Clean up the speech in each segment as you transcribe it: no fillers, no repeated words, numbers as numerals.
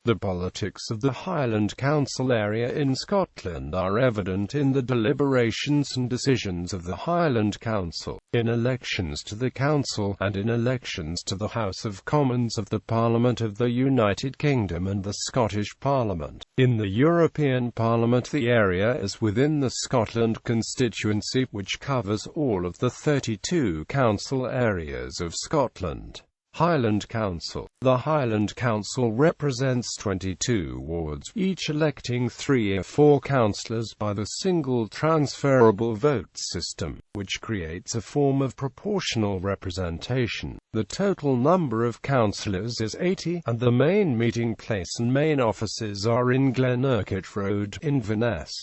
The politics of the Highland Council area in Scotland are evident in the deliberations and decisions of the Highland Council, in elections to the Council, and in elections to the House of Commons of the Parliament of the United Kingdom and the Scottish Parliament. In the European Parliament, the area is within the Scotland constituency, which covers all of the 32 council areas of Scotland. Highland Council. The Highland Council represents 22 wards, each electing 3 or 4 councillors by the single transferable vote system, which creates a form of proportional representation. The total number of councillors is 80, and the main meeting place and main offices are in Glenurquhart Road, Inverness.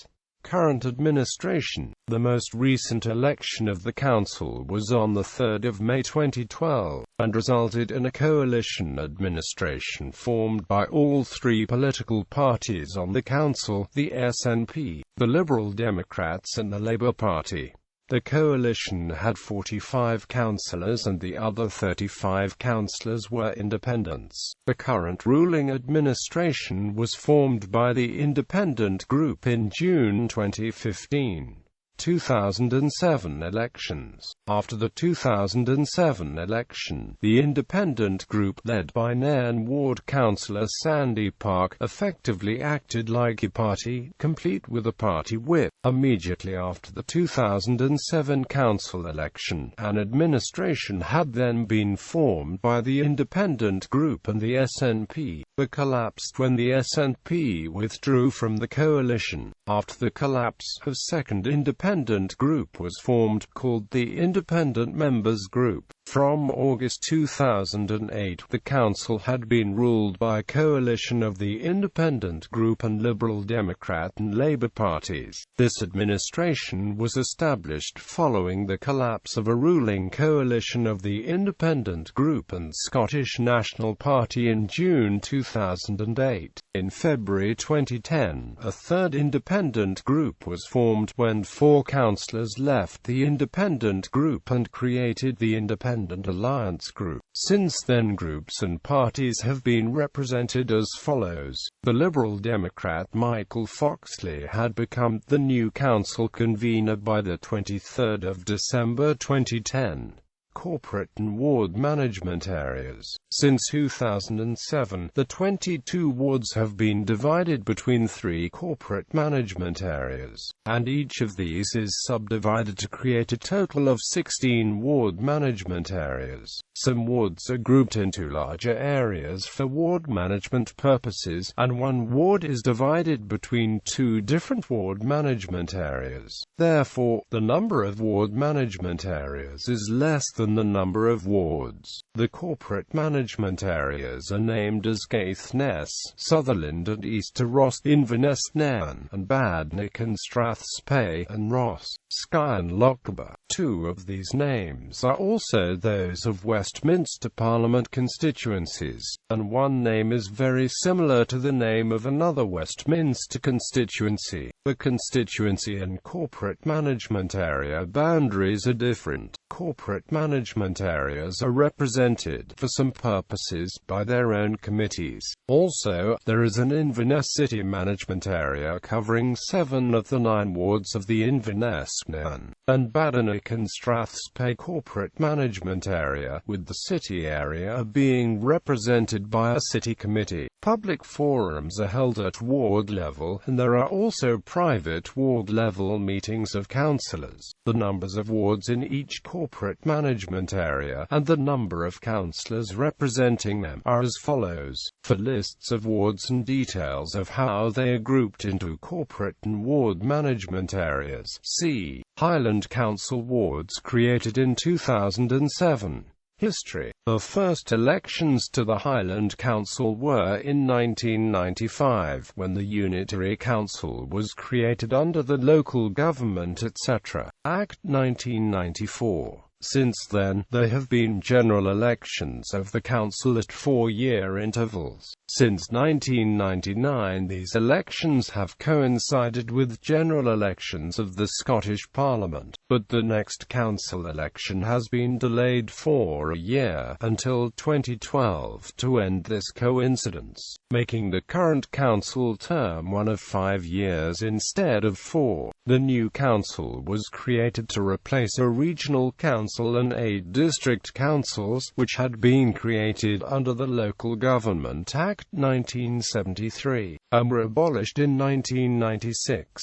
Current administration. The most recent election of the Council was on 3 May 2012, and resulted in a coalition administration formed by all 3 political parties on the Council, the SNP, the Liberal Democrats and the Labour Party. The coalition had 45 councillors and the other 35 councillors were independents. The current ruling administration was formed by the Independent Group in June 2015. 2007 elections. After the 2007 election, the Independent Group, led by Nairn Ward Councillor Sandy Park, effectively acted like a party, complete with a party whip. Immediately after the 2007 council election, an administration had then been formed by the Independent Group and the SNP, but collapsed when the SNP withdrew from the coalition. After the collapse, a second independent group was formed, called the Independent Members Group. From August 2008, the Council had been ruled by a coalition of the Independent Group and Liberal Democrat and Labour parties. This administration was established following the collapse of a ruling coalition of the Independent Group and Scottish National Party in June 2008. In February 2010, a third independent group was formed when 4 councillors left the Independent Group and created the Independent Alliance Group. Since then, groups and parties have been represented as follows. The Liberal Democrat Michael Foxley had become the new council convener by the 23rd of December 2010. Corporate and ward management areas. Since 2007, the 22 wards have been divided between 3 corporate management areas, and each of these is subdivided to create a total of 16 ward management areas. Some wards are grouped into larger areas for ward management purposes, and one ward is divided between 2 different ward management areas. Therefore, the number of ward management areas is less than the number of wards. The corporate management areas are named as Caithness, Sutherland and Easter Ross, Inverness, Nairn, and Badenoch and Strathspey and Ross, Skye and Lochaber. 2 of these names are also those of Westminster Parliament constituencies, and one name is very similar to the name of another Westminster constituency. The constituency and corporate management area boundaries are different. Corporate management areas are represented for some purposes by their own committees. Also, there is an Inverness City management area covering 7 of the 9 wards of the Inverness, Nairn, and Badenoch and Strathspey corporate management area, with the city area being represented by a city committee. Public forums are held at ward level, and there are also private ward-level meetings of councillors. The numbers of wards in each corporate management area, and the number of councillors representing them, are as follows. For lists of wards and details of how they are grouped into corporate and ward management areas, see Highland Council wards created in 2007. History. The first elections to the Highland Council were in 1995, when the Unitary Council was created under the Local Government etc. Act 1994. Since then, there have been general elections of the council at 4-year intervals. Since 1999, these elections have coincided with general elections of the Scottish Parliament, but the next council election has been delayed for a year, until 2012, to end this coincidence, making the current council term one of 5 years instead of 4. The new council was created to replace a regional council and 8 district councils, which had been created under the Local Government Act 1973, and were abolished in 1996.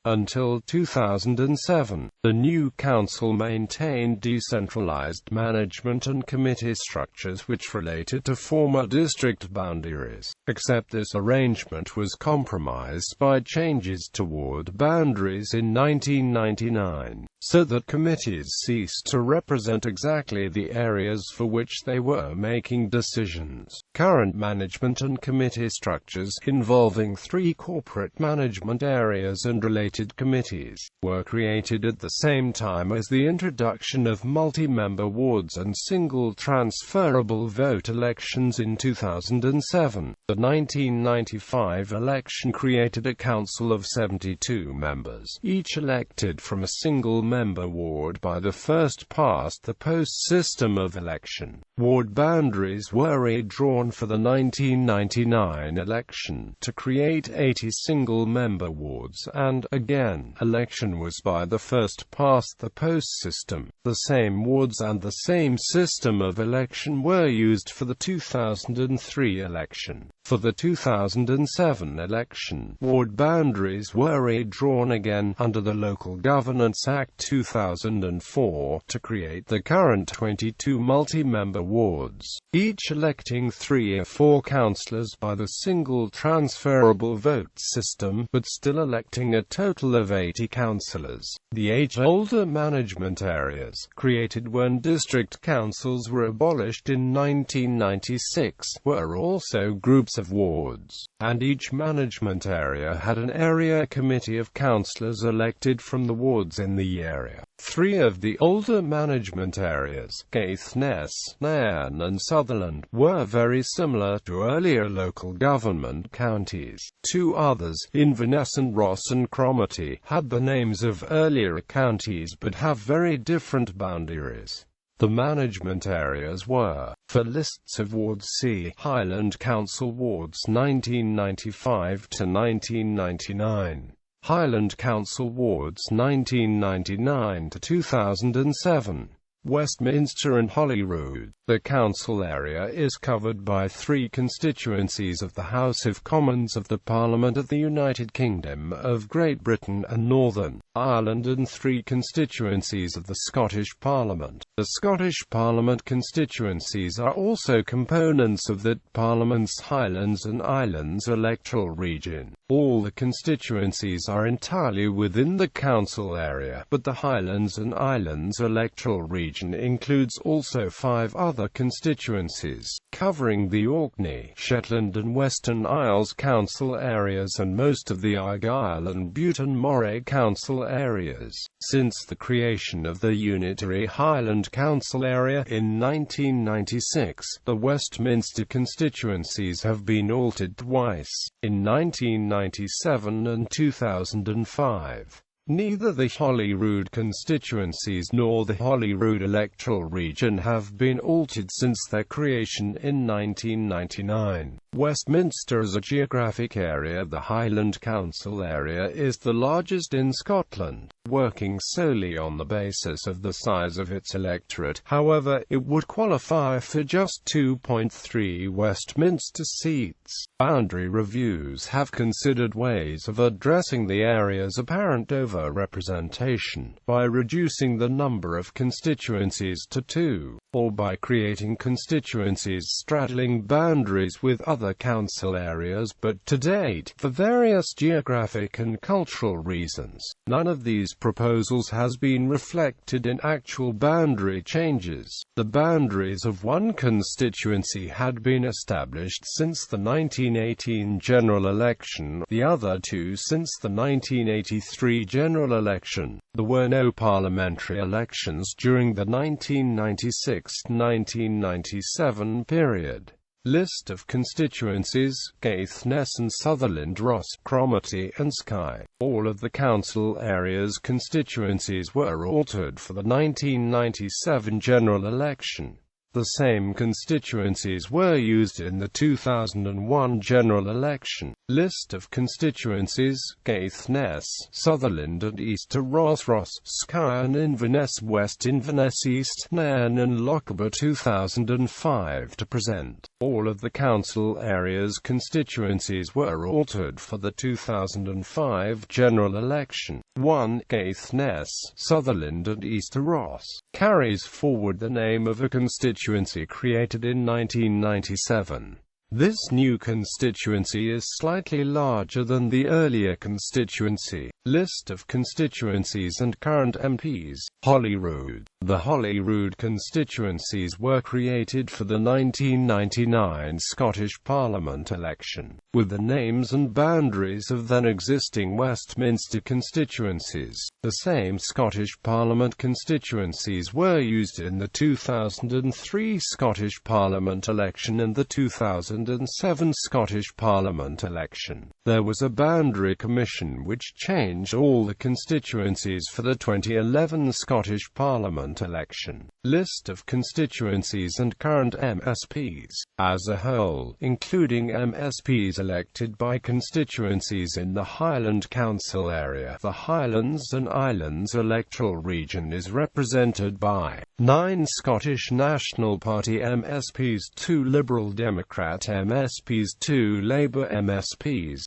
Until 2007, the new council maintained decentralized management and committee structures which related to former district boundaries, except this arrangement was compromised by changes to ward boundaries in 1999, so that committees ceased to represent exactly the areas for which they were making decisions. Current management and committee structures, involving 3 corporate management areas and related committees, were created at the same time as the introduction of multi-member wards and single transferable vote elections in 2007. The 1995 election created a council of 72 members, each elected from a single-member ward by the first-past-the-post system of election. Ward boundaries were redrawn for the 1999 election to create 80 single-member wards, and, again, election was by the first-past-the-post system. The same wards and the same system of election were used for the 2003 election. For the 2007 election, ward boundaries were redrawn again under the Local Governance Act 2004 to create the current 22 multi-member wards, each electing 3 or 4 councillors by the single transferable vote system, but still electing a total of 80 councillors. The 8 older management areas, created when district councils were abolished in 1996, were also groups of wards, and each management area had an area committee of councillors elected from the wards in the area. 3 of the older management areas, Caithness, Nairn and Sutherland, were very similar to earlier local government counties. 2 others, Inverness and Ross and Cromarty, had the names of earlier counties but have very different boundaries. The management areas were, for lists of wards see Highland Council wards 1995 to 1999. Highland Council wards 1999 to 2007. Westminster and Holyrood. The council area is covered by 3 constituencies of the House of Commons of the Parliament of the United Kingdom of Great Britain and Northern Ireland and 3 constituencies of the Scottish Parliament. The Scottish Parliament constituencies are also components of that Parliament's Highlands and Islands electoral region. All the constituencies are entirely within the council area, but the Highlands and Islands electoral region includes also 5 other constituencies, covering the Orkney, Shetland and Western Isles council areas and most of the Argyll and Bute Moray council areas. Since the creation of the unitary Highland Council area in 1996, the Westminster constituencies have been altered twice, in 1997 and 2005. Neither the Holyrood constituencies nor the Holyrood electoral region have been altered since their creation in 1999. Westminster as a geographic area. The Highland Council area is the largest in Scotland, working solely on the basis of the size of its electorate. However, it would qualify for just 2.3 Westminster seats. Boundary reviews have considered ways of addressing the area's apparent over-representation, by reducing the number of constituencies to 2, or by creating constituencies straddling boundaries with other council areas, but to date, for various geographic and cultural reasons, none of these proposals has been reflected in actual boundary changes. The boundaries of one constituency had been established since the 1918 general election, the other two since the 1983 general election. There were no parliamentary elections during the 1996–1997 period. List of constituencies: Caithness and Sutherland, Ross, Cromarty and Skye. All of the council area's constituencies were altered for the 1997 general election. The same constituencies were used in the 2001 general election. List of constituencies: Caithness, Sutherland and Easter Ross, Ross, Skye and Inverness West, Inverness East, Nairn and Lochaber 2005 to present. All of the council area's constituencies were altered for the 2005 general election. 1. Caithness, Sutherland and Easter Ross carries forward the name of a constituency created in 1997. This new constituency is slightly larger than the earlier constituency. List of constituencies and current MPs. Holyrood. The Holyrood constituencies were created for the 1999 Scottish Parliament election, with the names and boundaries of then existing Westminster constituencies. The same Scottish Parliament constituencies were used in the 2003 Scottish Parliament election and the 2007 Scottish Parliament election. There was a boundary commission which changed all the constituencies for the 2011 Scottish Parliament election. List of constituencies and current MSPs. As a whole, including MSPs elected by constituencies in the Highland Council area, the Highlands and Islands electoral region is represented by 9 Scottish National Party MSPs, 2 Liberal Democrat MSPs, 2 Labour MSPs,